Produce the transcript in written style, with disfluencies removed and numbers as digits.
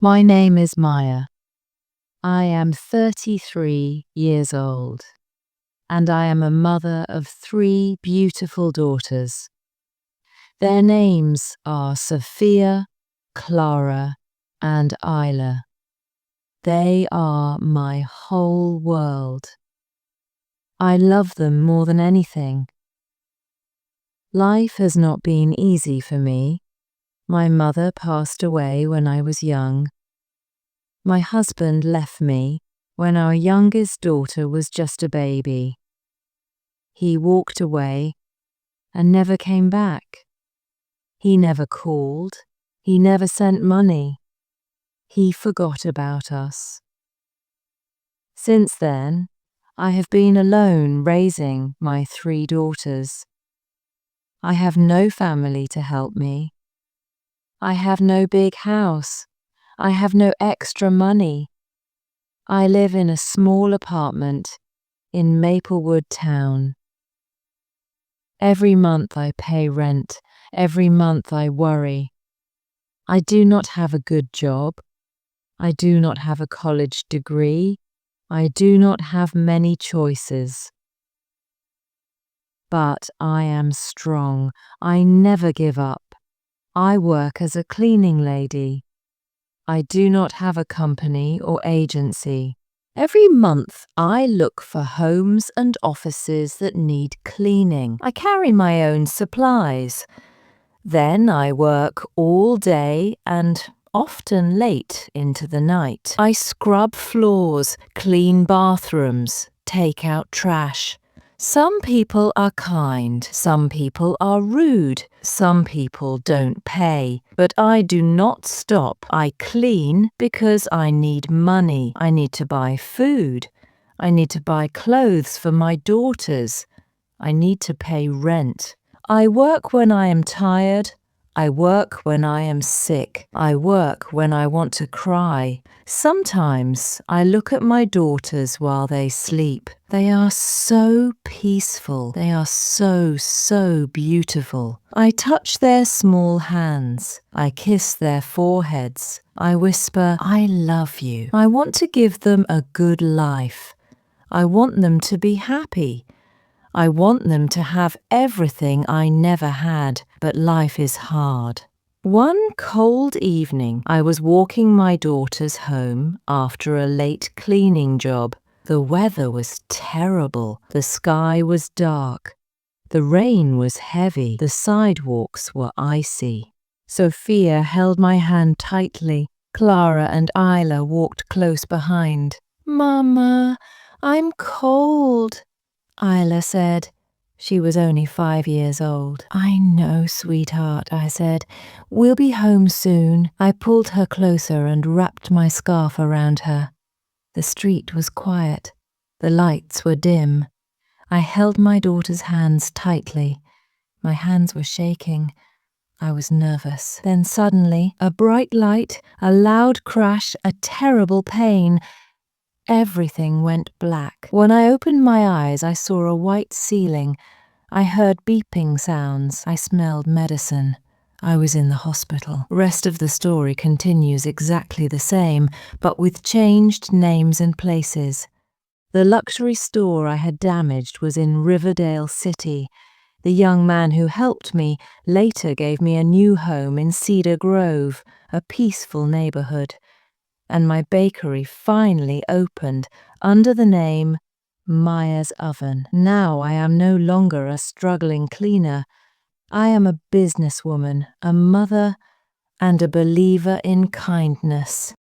My name is Maya. I am 33 years old, and I am a mother of 3 beautiful daughters. Their names are Sophia, Clara, and Isla. They are my whole world. I love them more than anything. Life has not been easy for me. My mother passed away when I was young. My husband left me when our youngest daughter was just a baby. He walked away and never came back. He never called. He never sent money. He forgot about us. Since then, I have been alone raising my 3 daughters. I have no family to help me. I have no big house. I have no extra money. I live in a small apartment in Maplewood Town. Every month I pay rent. Every month I worry. I do not have a good job. I do not have a college degree. I do not have many choices. But I am strong. I never give up. I work as a cleaning lady. I do not have a company or agency. Every month, I look for homes and offices that need cleaning. I carry my own supplies. Then I work all day and often late into the night. I scrub floors, clean bathrooms, take out trash. Some people are kind, some people are rude, some people don't pay. But I do not stop. I clean because I need money. I need to buy food. I need to buy clothes for my daughters. I need to pay rent. I work when I am tired. I work when I am sick. I work when I want to cry. Sometimes I look at my daughters while they sleep. They are so peaceful. They are so beautiful. I touch their small hands. I kiss their foreheads. I whisper, "I love you." I want to give them a good life. I want them to be happy. I want them to have everything I never had, but life is hard. One cold evening, I was walking my daughters home after a late cleaning job. The weather was terrible. The sky was dark. The rain was heavy. The sidewalks were icy. Sophia held my hand tightly. Clara and Isla walked close behind. "Mama, I'm cold," Isla said. She was only 5 years old. "I know, sweetheart," I said. "We'll be home soon." I pulled her closer and wrapped my scarf around her. The street was quiet. The lights were dim. I held my daughter's hands tightly. My hands were shaking. I was nervous. Then suddenly, a bright light, a loud crash, a terrible pain. Everything went black. When I opened my eyes, I saw a white ceiling. I heard beeping sounds. I smelled medicine. I was in the hospital. Rest of the story continues exactly the same, but with changed names and places. The luxury store I had damaged was in Riverdale City. The young man who helped me later gave me a new home in Cedar Grove, a peaceful neighborhood. And my bakery finally opened under the name Maya's Oven. Now I am no longer a struggling cleaner. I am a businesswoman, a mother, and a believer in kindness.